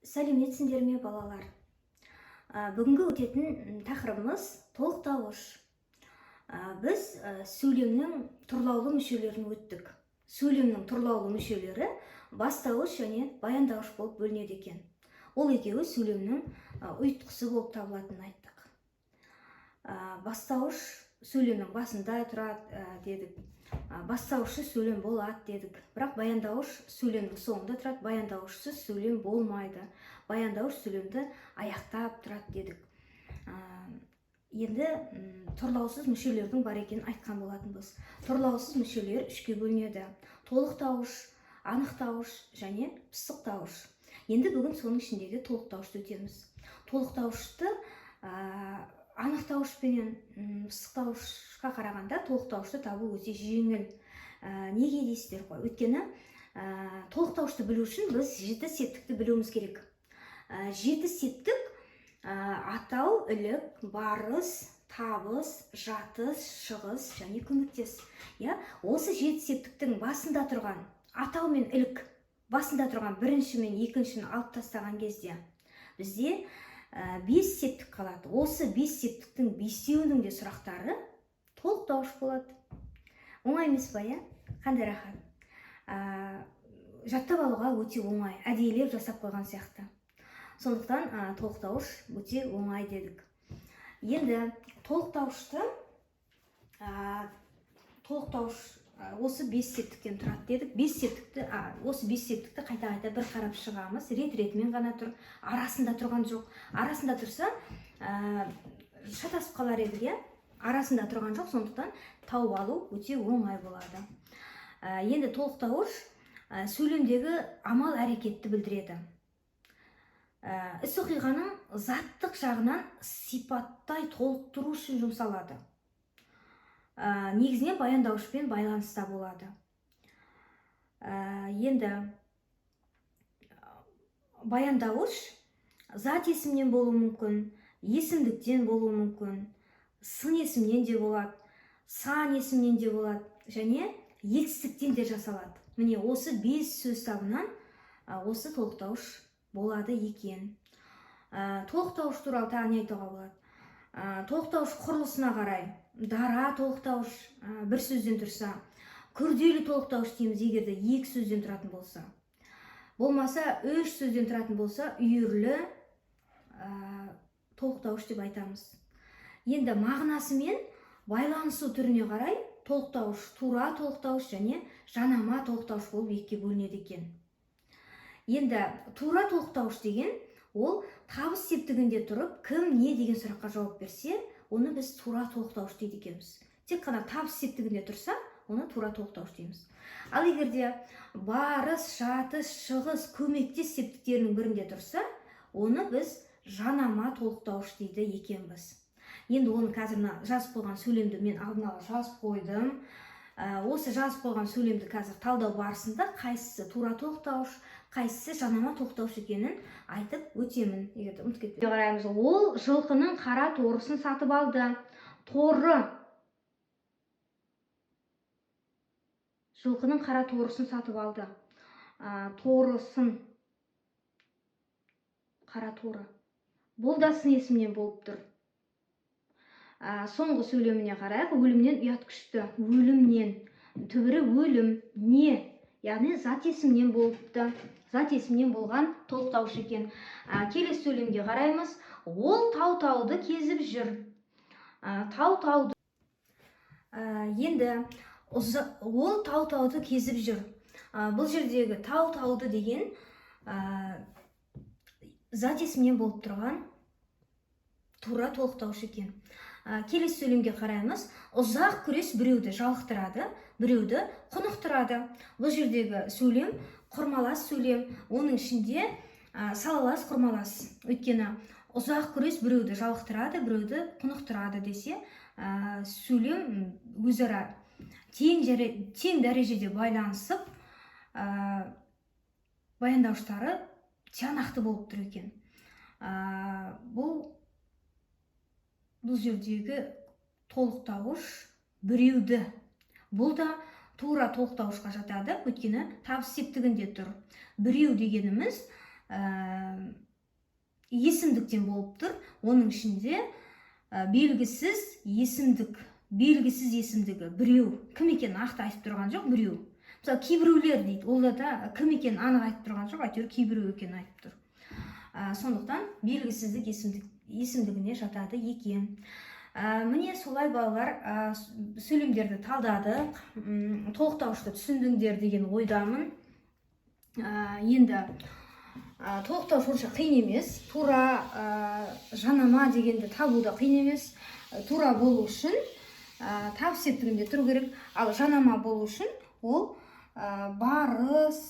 Сәлеметсіңдер ме балалар? Бүгінгі өтетін тақырыбымыз толықтауыш. Біз сөйлемнің тұрлаулы мүшелерін өттік. Сөйлемнің тұрлаулы мүшелері бастауыш және баяндауыш болып бөлінеді екен. Ол екеуі сөйлемнің ұйытқысы болып табылатынын айттық. Бастауыш сөйлемнің басында тұрады дедік. Бастауышы сөйлем болады дедік. Бірақ баяндауыш сөйлемнің соңында тұрады, баяндауышсыз сөйлем болмайды. Баяндауыш сөйлемді аяқтап тұрады дедік. Енді тұрлаусыз мүшелердің бар екенін айтқан болатынбыз. Тұрлаусыз мүшелер үшке бөлінеді: толықтауыш, анықтауыш және пысықтауыш. Енді бүгін соның ішіндегі толықтауышты өтеміз. Толықтауышты анықтауыш пенен пысықтауышқа қарағанда толықтауышты табу өте жеңіл. Неге дейсіздер ғой? Өйткені толықтауышты білу үшін біз 7 септікті білуіміз керек. 7 септік атау, ілік, барыс, табыс, жатыс, шығыс және көмектес. Осы 7 септіктің басында тұрған атау мен ілік басында тұрған бірінші мен екіншіні алып тастаған кезде бізде 5 септік қалады. Осы 5 септіктің 5-еуінің де сұрақтары толықтауыш болады. Оңай емес па, қандай рахат. Жаттап алуға өте оңай, әдейілеп жасап қойған сияқты. Сондықтан толықтауыш өте оңай дедік. Енді толықтауышты осы 5 септіктен тұрады дедік. Осы 5 септікті қайта-қайта бір қарап шығамыз. Рет-ретімен ғана тұр. Арасында тұрған жоқ. Арасында тұрса шатасып қалар едік. Арасында тұрған жоқ, сондықтан тауып алу өте оңай болады. Енді толықтауыш сөйлемдегі амал әрекетті білдіреді. Іс оқиғаның заттық жағынан сипаттай толықтыру үшін жұмсалады. Негізінен баяндауышпен байланыста болады. Енді баяндауыш зат есімнен болуы мүмкін, есімдіктен болуы мүмкін, сын есімнен де болады, сан есімнен де болады және етістіктен де жасалады. Міне осы 5 сөз табынан осы толықтауыш болады екен. Толықтауыш туралы тағы не айтуға болады? Толықтауыш құрылысына қарай дара толықтауыш бір сөзден тұрса, күрделі толықтауыш дейміз егерде 2 сөзден тұратын болса. Болмаса 3 сөзден тұратын болса, үйірлі толықтауыш деп айтамыз. Енді мағынасы мен байланысу түріне қарай толықтауыш тура толықтауыш және жанама толықтауыш болып екіге бөлінеді екен. Енді тура толықтауыш деген ол табыс септігінде тұрып, кім не деген сұраққа жауап берсе, оны біз тура толықтауыш дейді екенбіз. Тек қана табыс септігінде тұрса, оны тура толықтауыш дейміз. Ал егерде барыс, жатыс, шығыс, көмектес септіктерінің бірінде тұрса, оны біз жанама толықтауыш дейді екенбіз. Енді оны қазір жазып қойған сөйлемді мен алдын ала жазып қойдым. Осы жазып қойған сөйлемді қазір талдау барысында қайсысы тура толықтауыш, қайсысы жанама толықтауыш екенін айтып өтемін. Егерде ұмытып кетпей қараймыз. Ол жылқының қара торысын сатып алды. Торы. Жылқының қара торысын сатып алды. Торысын. Қара торы. Бұл да сын есімнен болып тұр. Соңғы сөйлеміне қарайық. Өлімнен ұят күшті. Өлімнен. Түбірі өлім. Не? Яғни зат есімнен болыпты. Зат есімнен болған толықтауыш екен. Келесі сөйлемге қараймыз. Ол тау-тауды кезіп жүр. Тау-тауды. Енді ол тау-тауды кезіп жүр. Бұл жердегі тау-тауды деген зат есімнен болып тұрған тура толықтауыш екен. Келесі сөйлемге қараймыз. Ұзақ күрес біреуді жалықтырады, біреуді құнықтырады. Бұл жердегі сөйлем құрмалас сөйлем. Оның ішінде салалас құрмалас. Өйткені ұзақ күрес біреуді жалықтырады, біреуді құнықтырады десе, сөйлем өзара тең дәрежеде байланысып, баяндауыштары тиянақты болып тұр екен. Бұл жердегі толықтауыш біреуді. Бұл да тура толықтауышқа жатады, өйткені табыс септігінде тұр. Біреу дегеніміз есімдіктен болып тұр. Оның ішінде белгісіз есімдік, белгісіз есімдігі біреу. Кім екенін нақты айтып тұрған жоқ, біреу. Мысалы, кейбіреулер дейді, ол да кім екенін анық айтып тұрған жоқ, әйтеуір кейбіреу екенін айтып тұр. Сондықтан белгісіздік есімдігіне жатады екен. Міне солай балалар, сөйлемдерді талдадық, толықтауышты түсіндіңдер деген ойдамын. Енді толықтауыш онша қиын емес, тура жанама дегенді табу да қиын емес. Тура болу үшін табыс септігінде тұру керек, ал жанама болу үшін ол барыс,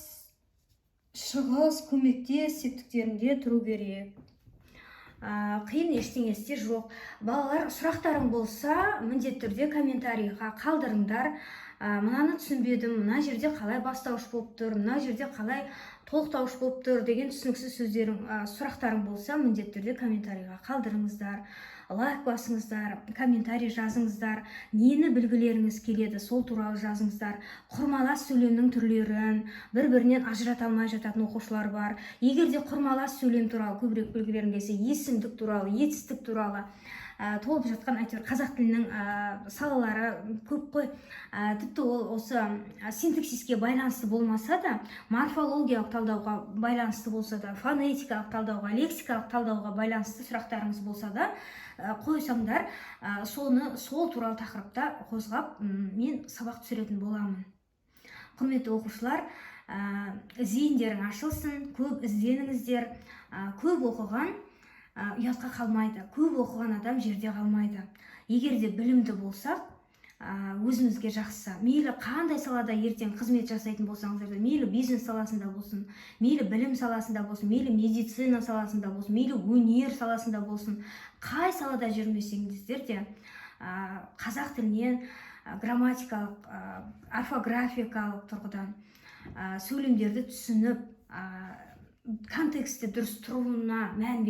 шығыс, көмектес септіктерінде тұру керек. Қиын ештеңесі де жоқ. Балалар, сұрақтарың болса, міндетті түрде комментарийға қалдырыңдар. Мынаны түсінбедім, мына жерде қалай бастауыш болып тұр, мына жерде қалай толықтауыш болып тұр деген түсініксіз сұрақтарың болса, міндетті түрде комментарийға қалдырыңыздар. Лайк басыңыздар, комментарий жазыңыздар, нені білгілеріңіз келеді, сол туралы жазыңыздар. Құрмалас сөйлемнің түрлерін бір-бірінен ажырата алмай жататын оқушылар бар. Егер де құрмалас сөйлем туралы көбірек білгілерің келсе, есімдік туралы, етістік туралы толып жатқан әйтеуір қазақ тілінің салалары көп қой. Тіпті ол осы синтаксиске байланысты болмаса да, морфологиялық талдауға байланысты болса да, фонетикалық талдауға, лексикалық талдауға байланысты сұрақтарыңыз болса да, қойсаңдар, сол туралы тақырыпта қозғап, мен сабақ түсіретін боламын. Құрметті оқушылар, зейіндерің ашылсын, көп ізденіңіздер. Көп оқыған ұятқа қалмайды, көп оқыған адам жерде қалмайды. Егер де білімді болсақ, өзімізге жақсы. Мейлі қандай салада ертең қызмет жасайтын болсаңыздар да, мейлі бизнес саласында болсын, мейлі білім саласында болсын, мейлі медицина саласында болсын, мейлі өнер саласында болсын, қай салада жүрмесеңіздер де қазақ тілінен грамматикалық, орфографикалық тұрғыдан сөйлемдерді түсініп, контексті дұрыс тұруына мән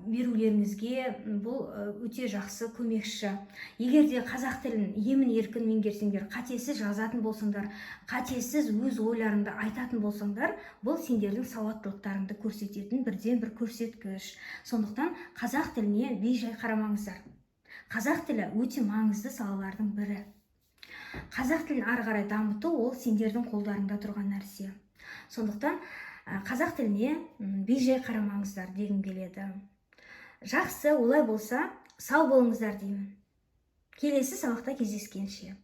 берулеріңізге бұл өте жақсы көмекші. Егер де қазақ тілін емін еркін меңгерсеңдер, қатесіз жазатын болсаңдар, қатесіз өз ойларыңды айтатын болсаңдар, бұл сендердің сауаттылықтарыңды көрсететін бірден бір көрсеткіш. Сондықтан қазақ тіліне бей-жай қарамаңыздар. Қазақ тілі өте маңызды салалардың бірі. Қазақ тілін ары қарай дамыту ол сендердің қолдарыңда тұрған нәрсе. Сондықтан қазақ тіліне бей-жай қарамаңыздар дегім келеді. Жақсы, олай болса, сау болыңыздар деймін. Келесі сабақта кездескенше.